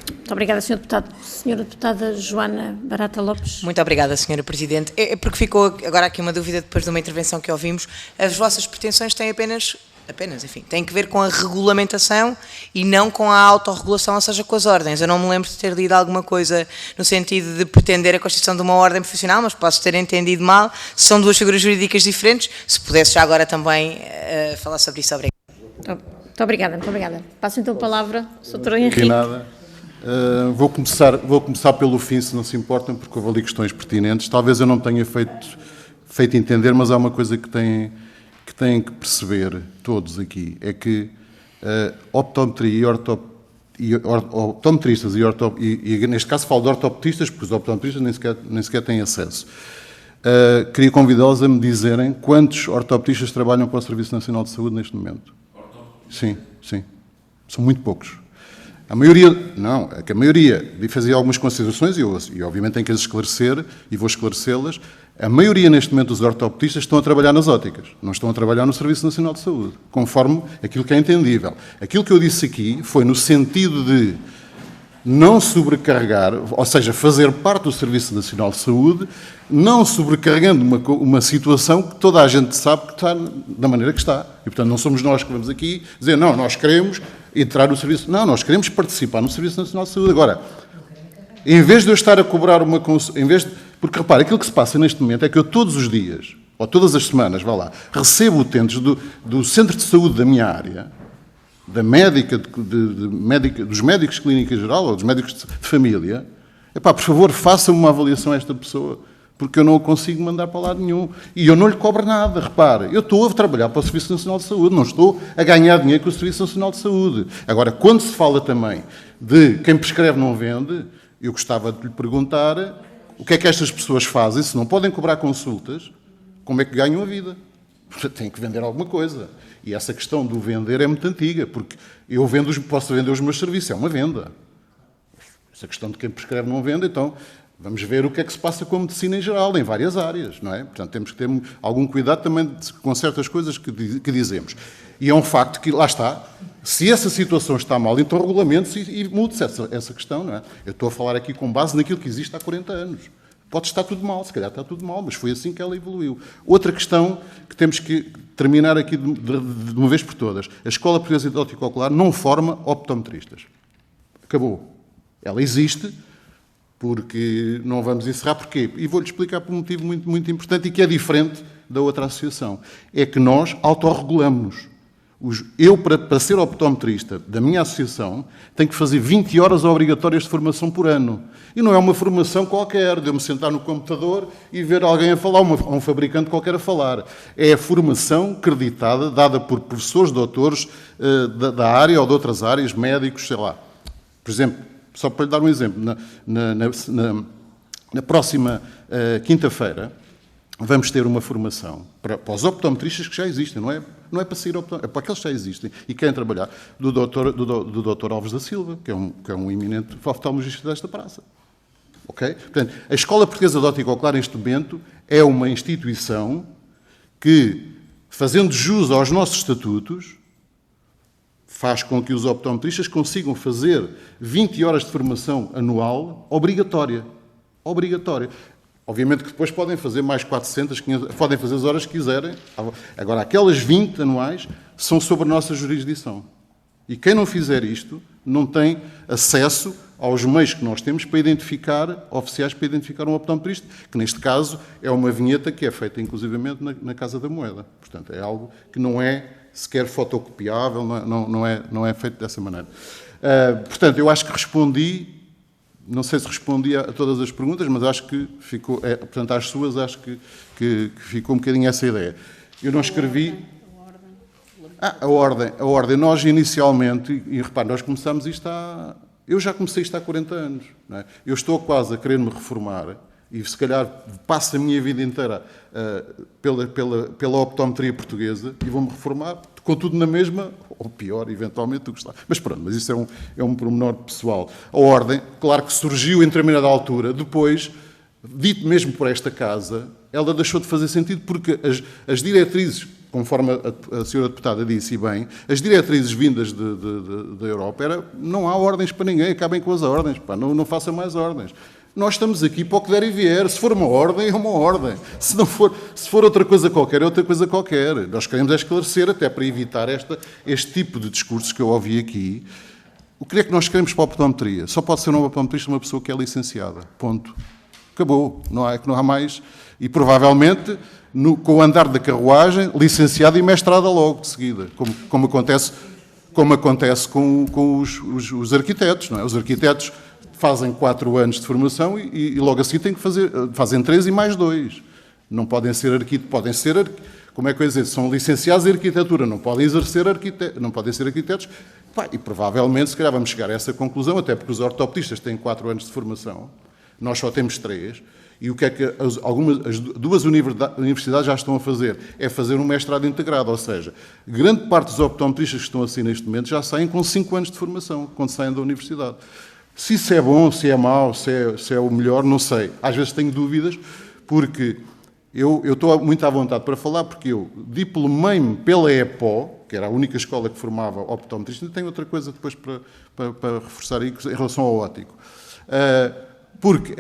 Muito obrigada, Sr. Deputado. Senhora Deputada Joana Barata Lopes. Muito obrigada, Sra. Presidente. É porque ficou agora aqui uma dúvida depois de uma intervenção que ouvimos. As vossas pretensões têm apenas, enfim, têm que ver com a regulamentação e não com a autorregulação, ou seja, com as ordens. Eu não me lembro de ter lido alguma coisa no sentido de pretender a constituição de uma ordem profissional, mas posso ter entendido mal. São duas figuras jurídicas diferentes. Se pudesse já agora também falar sobre isso, obrigada. Muito obrigada, muito obrigada. Passo então a palavra ao Dr. Henrique. Nada. Vou começar pelo fim, se não se importam, porque houve ali questões pertinentes. Talvez eu não tenha feito entender, mas há uma coisa que que têm que perceber, todos aqui, é que optometria optometristas e neste caso falo de ortopedistas, porque os optometristas nem sequer têm acesso. Queria convidá-los a me dizerem quantos ortopedistas trabalham para o Serviço Nacional de Saúde neste momento. Sim. São muito poucos. A maioria, não, é que a maioria, de fazer algumas considerações, e obviamente tenho que as esclarecer, e vou esclarecê-las, a maioria neste momento dos ortopedistas estão a trabalhar nas óticas, não estão a trabalhar no Serviço Nacional de Saúde, conforme aquilo que é entendível. Aquilo que eu disse aqui foi no sentido de não sobrecarregar, ou seja, fazer parte do Serviço Nacional de Saúde, não sobrecarregando uma situação que toda a gente sabe que está da maneira que está. E, portanto, não somos nós que vamos aqui dizer, não, nós queremos entrar no Serviço... Não, nós queremos participar no Serviço Nacional de Saúde. Agora, em vez de eu estar a cobrar uma... Porque, repare, aquilo que se passa neste momento é que eu todos os dias, ou todas as semanas, recebo utentes do centro de saúde da minha área, da médica, dos médicos de clínica geral ou dos médicos de família, por favor, faça-me uma avaliação a esta pessoa, porque eu não o consigo mandar para lado nenhum. E eu não lhe cobro nada, repare. Eu estou a trabalhar para o Serviço Nacional de Saúde, não estou a ganhar dinheiro com o Serviço Nacional de Saúde. Agora, quando se fala também de quem prescreve não vende, eu gostava de lhe perguntar o que é que estas pessoas fazem, se não podem cobrar consultas, como é que ganham a vida? Têm que vender alguma coisa. E essa questão do vender é muito antiga, porque eu posso vender os meus serviços, é uma venda. Essa questão de quem prescreve não vende, então vamos ver o que é que se passa com a medicina em geral, em várias áreas, não é? Portanto, temos que ter algum cuidado também com certas coisas que dizemos. E é um facto que, lá está, se essa situação está mal, então regulamente-se e mude-se essa questão, não é? Eu estou a falar aqui com base naquilo que existe há 40 anos. Pode estar tudo mal, se calhar está tudo mal, mas foi assim que ela evoluiu. Outra questão que temos que terminar aqui de uma vez por todas. A Escola Portuguesa de Ótica Ocular não forma optometristas. Acabou. Ela existe porque não vamos encerrar. Porquê? E vou-lhe explicar por um motivo muito, muito importante e que é diferente da outra associação. É que nós autorregulamos-nos. Eu, para ser optometrista da minha associação, tenho que fazer 20 horas obrigatórias de formação por ano. E não é uma formação qualquer, de eu me sentar no computador e ver alguém a falar, ou um fabricante qualquer a falar. É a formação acreditada, dada por professores, doutores da área ou de outras áreas, médicos, sei lá. Por exemplo, só para lhe dar um exemplo, na próxima quinta-feira, vamos ter uma formação para os optometristas que já existem, não é para sair optometristas, é para aqueles que já existem e querem trabalhar, do Dr. Alves da Silva, que é um eminente oftalmologista desta praça. Ok? Portanto, a Escola Portuguesa de Ótica Ocular, neste momento, é uma instituição que, fazendo jus aos nossos estatutos, faz com que os optometristas consigam fazer 20 horas de formação anual obrigatória. Obrigatória. Obviamente que depois podem fazer mais 400, 500, podem fazer as horas que quiserem. Agora, aquelas 20 anuais são sobre a nossa jurisdição. E quem não fizer isto não tem acesso aos meios que nós temos para identificar, oficiais para identificar um optometrista, que neste caso é uma vinheta que é feita inclusivamente na Casa da Moeda. Portanto, é algo que não é sequer fotocopiável, não é feito dessa maneira. Portanto, eu acho que respondi, não sei se respondi a todas as perguntas, mas acho que ficou, portanto, às suas, acho que ficou um bocadinho essa ideia. Eu não escrevi... A ordem. Nós inicialmente, e repare, nós começamos isto há... Eu já comecei isto há 40 anos. Não é? Eu estou quase a querer-me reformar e se calhar passo a minha vida inteira pela optometria portuguesa e vou-me reformar, contudo na mesma, ou pior, eventualmente, do que está. Mas pronto, mas isso é um pormenor pessoal. A ordem, claro que surgiu em determinada altura, depois, dito mesmo por esta Casa, ela deixou de fazer sentido porque as diretrizes, conforme a senhora deputada disse, e bem, as diretrizes vindas da Europa não há ordens para ninguém, acabem com as ordens, não façam mais ordens. Nós estamos aqui para o que der e vier. Se for uma ordem, é uma ordem. Se for outra coisa qualquer, é outra coisa qualquer. Nós queremos esclarecer, até para evitar este tipo de discursos que eu ouvi aqui. O que é que nós queremos para a optometria? Só pode ser um optometrista uma pessoa que é licenciada. Ponto. Acabou. Não há mais. E provavelmente, com o andar da carruagem, licenciada e mestrada logo de seguida. Como acontece com os arquitetos. Não é? Os arquitetos fazem 4 anos de formação e logo assim têm que fazem 3 e mais 2. Não podem ser arquitetos, como é que eu ia dizer, são licenciados em arquitetura, não podem ser arquitetos, e provavelmente, se calhar, vamos chegar a essa conclusão, até porque os ortopedistas têm 4 anos de formação, nós só temos 3, e o que é que as 2 universidades já estão a fazer? É fazer um mestrado integrado, ou seja, grande parte dos optometristas que estão assim neste momento já saem com 5 anos de formação, quando saem da universidade. Se isso é bom, se é mau, se é o melhor, não sei. Às vezes tenho dúvidas, porque eu estou muito à vontade para falar, porque eu diplomei-me pela EPO, que era a única escola que formava optometristas, e tenho outra coisa depois para reforçar aí, em relação ao óptico. Porque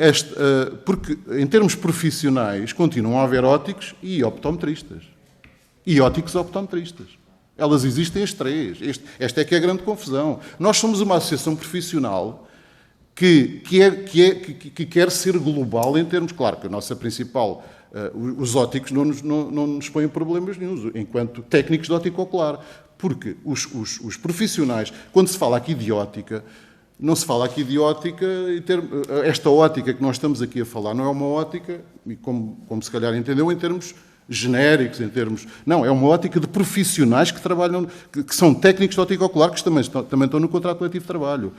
em termos profissionais continuam a haver ópticos e optometristas. E ópticos optometristas. Elas existem as 3. Esta é que é a grande confusão. Nós somos uma associação profissional que quer ser global em termos... Claro que a nossa principal... os ópticos não nos põem problemas nenhum, enquanto técnicos de óptica ocular. Porque os profissionais... Quando se fala aqui de óptica... Não se fala aqui de óptica, esta óptica que nós estamos aqui a falar não é uma óptica, e como se calhar entendeu, em termos genéricos, não, é uma óptica de profissionais que trabalham, que são técnicos de óptica ocular, que também estão no contrato coletivo de trabalho.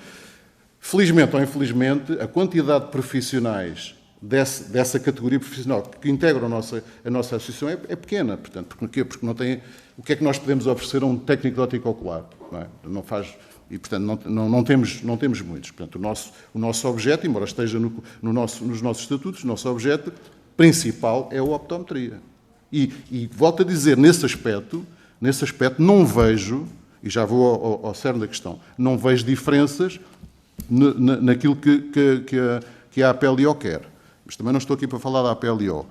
Felizmente ou infelizmente, a quantidade de profissionais dessa categoria profissional que integram a nossa associação é pequena. Portanto, porquê? Porque não tem... O que é que nós podemos oferecer a um técnico de óptica ocular? Não faz... E, portanto, não temos muitos. Portanto, o nosso objeto, embora esteja nos nossos estatutos, o nosso objeto principal é a optometria. E volto a dizer, nesse aspecto, não vejo, e já vou ao cerne da questão, não vejo diferenças naquilo que a APLIO quer. Mas também não estou aqui para falar da APLIO.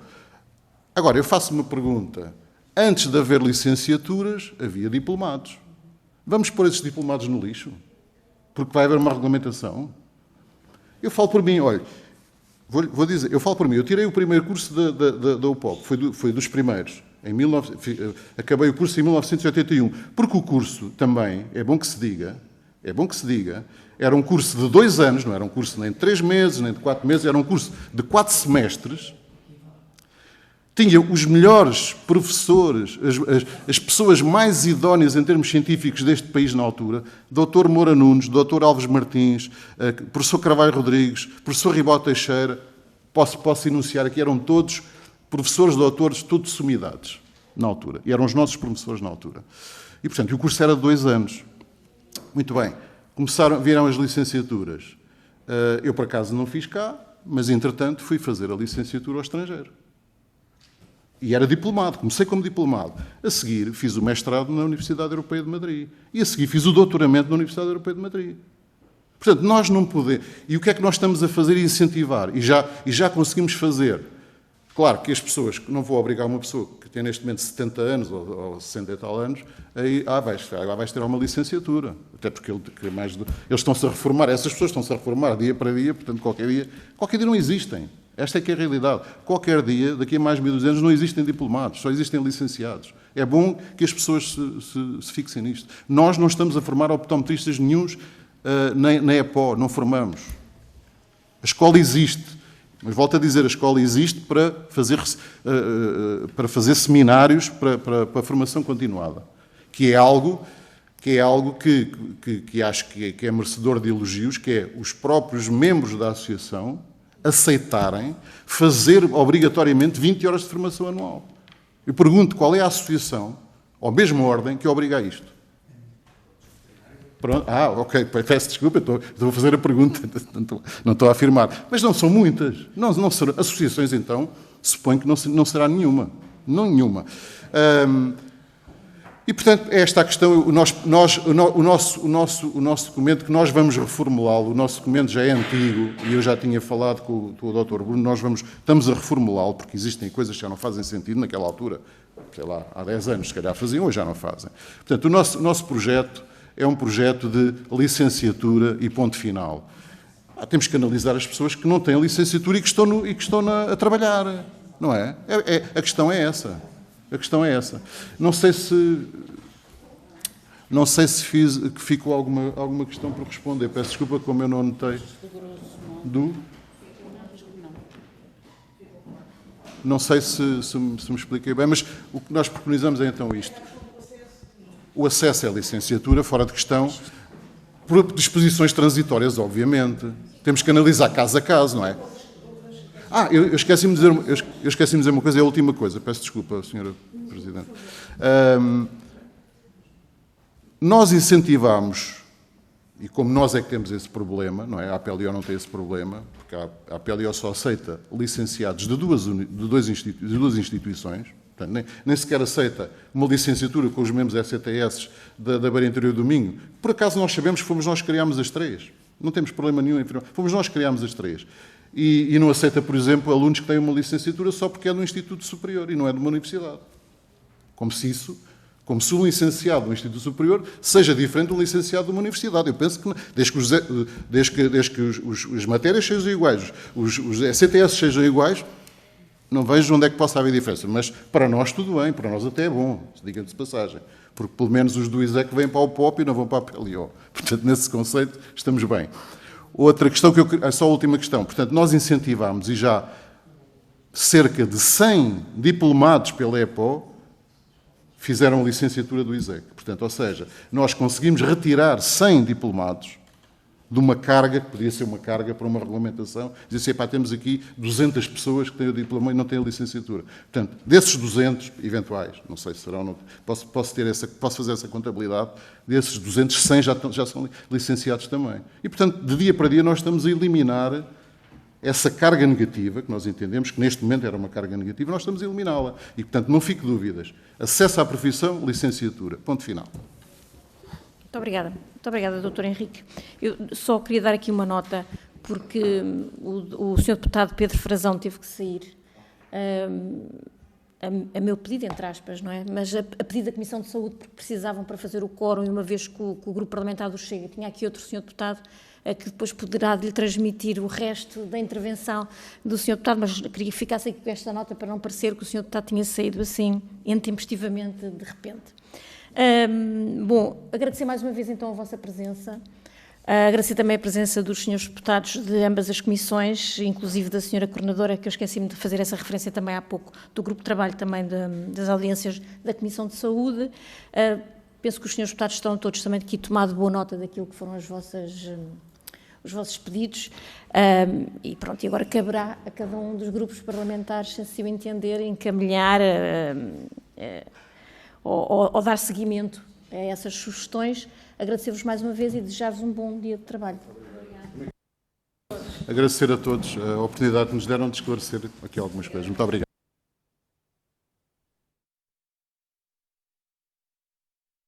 Agora, eu faço uma pergunta. Antes de haver licenciaturas, havia diplomados. Vamos pôr esses diplomados no lixo? Porque vai haver uma regulamentação? Eu falo por mim, olha, vou dizer, eu falo por mim, eu tirei o primeiro curso da UPOP, foi dos primeiros. Acabei o curso em 1981, porque o curso também, é bom que se diga, era um curso de 2 anos, não era um curso nem de 3 meses, nem de 4 meses, era um curso de 4 semestres, tinha os melhores professores, as pessoas mais idóneas em termos científicos deste país na altura, Dr. Moura Nunes, Dr. Alves Martins, professor Carvalho Rodrigues, professor Ribó Teixeira, posso enunciar aqui, eram todos professores, doutores, todos sumidades na altura, e eram os nossos professores na altura. E, portanto, o curso era de 2 anos. Muito bem, vieram as licenciaturas. Eu, por acaso, não fiz cá, mas, entretanto, fui fazer a licenciatura ao estrangeiro. E era diplomado, comecei como diplomado. A seguir, fiz o mestrado na Universidade Europeia de Madrid. E a seguir, fiz o doutoramento na Universidade Europeia de Madrid. Portanto, nós não podemos... E o que é que nós estamos a fazer e incentivar? E já conseguimos fazer. Claro que as pessoas, que não vou obrigar uma pessoa que tem neste momento 70 anos ou 60 e tal anos, aí vais ter uma licenciatura. Até porque eles estão-se a reformar, essas pessoas estão-se a reformar dia para dia, portanto, qualquer dia não existem. Esta é que é a realidade. Qualquer dia, daqui a mais de 1200 anos, não existem diplomados, só existem licenciados. É bom que as pessoas se fixem nisto. Nós não estamos a formar optometristas nenhuns na EPO, não formamos. A escola existe, mas volto a dizer, a escola existe para fazer seminários para a formação continuada, que é algo que acho que é merecedor de elogios, que é os próprios membros da associação aceitarem fazer obrigatoriamente 20 horas de formação anual. Eu pergunto qual é a associação, ou mesmo a ordem, que obriga a isto. Pronto. Ok, peço desculpa, estou a fazer a pergunta, não estou a afirmar. Mas não são muitas. Não serão. Associações, então, suponho que não será nenhuma. Não nenhuma. E, portanto, é esta a questão. O nosso documento, que nós vamos reformulá-lo, o nosso documento já é antigo, e eu já tinha falado com o Dr. Bruno, estamos a reformulá-lo, porque existem coisas que já não fazem sentido naquela altura, sei lá, há 10 anos, se calhar faziam, hoje já não fazem. Portanto, o nosso projeto é um projeto de licenciatura e ponto final. Temos que analisar as pessoas que não têm licenciatura e que estão a trabalhar, não é? A questão é essa. A questão é essa. Não sei se ficou alguma questão por responder. Peço desculpa, como eu não anotei. Não sei se me expliquei bem, mas o que nós preconizamos é então isto. O acesso à licenciatura, fora de questão, por disposições transitórias, obviamente. Temos que analisar caso a caso, não é? Eu esqueci-me de dizer uma coisa, é a última coisa. Peço desculpa, Sra. Presidente. Nós incentivamos, e como nós é que temos esse problema, não é? A APLO não tem esse problema, porque a APLO só aceita licenciados de duas instituições, portanto, nem sequer aceita uma licenciatura com os membros SCTS da Beira Interior do Minho. Por acaso nós sabemos que fomos nós que criámos as três. Não temos problema nenhum em afirmar. Fomos nós que criámos as três. E não aceita, por exemplo, alunos que têm uma licenciatura só porque é de um Instituto Superior e não é de uma universidade. Como se um licenciado de um Instituto Superior seja diferente de um licenciado de uma universidade. Eu penso que, desde que as matérias sejam iguais, os CTS sejam iguais, não vejo onde é que possa haver diferença. Mas para nós tudo bem, para nós até é bom, diga-se de passagem. Porque pelo menos os do ISEC vêm para o POP e não vão para a PLO. Portanto, nesse conceito, estamos bem. Outra questão, só a última questão. Portanto, nós incentivamos e já cerca de 100 diplomados pela EPO fizeram a licenciatura do ISEC. Portanto, ou seja, nós conseguimos retirar 100 diplomados de uma carga, que podia ser uma carga para uma regulamentação, dizer assim, temos aqui 200 pessoas que têm o diploma e não têm a licenciatura. Portanto, desses 200 eventuais, não sei se serão, posso fazer essa contabilidade, desses 200, 100 já são licenciados também. E, portanto, de dia para dia nós estamos a eliminar essa carga negativa, que nós entendemos que neste momento era uma carga negativa, nós estamos a eliminá-la. E, portanto, não fique dúvidas. Acesso à profissão, licenciatura. Ponto final. Muito obrigada, Dr. Henrique. Eu só queria dar aqui uma nota, porque o Sr. Deputado Pedro Frazão teve que sair a meu pedido, entre aspas, não é? Mas a pedido da Comissão de Saúde, porque precisavam para fazer o quórum, e uma vez que o Grupo Parlamentar do Chega tinha aqui outro Sr. Deputado, que depois poderá lhe transmitir o resto da intervenção do Sr. Deputado, mas queria que ficasse aqui com esta nota para não parecer que o Sr. Deputado tinha saído assim, intempestivamente, de repente. Agradecer mais uma vez então a vossa presença, agradecer também a presença dos senhores deputados de ambas as comissões, inclusive da senhora coordenadora, que eu esqueci-me de fazer essa referência também há pouco, do grupo de trabalho também das audiências da Comissão de Saúde. Penso que os senhores deputados estão todos também aqui tomado boa nota daquilo que foram os vossos pedidos, e pronto, e agora caberá a cada um dos grupos parlamentares, se assim o entender, encaminhar ou dar seguimento a essas sugestões. Agradecer-vos mais uma vez e desejar-vos um bom dia de trabalho. Agradecer a todos a oportunidade que nos deram de esclarecer aqui algumas coisas. Muito obrigado.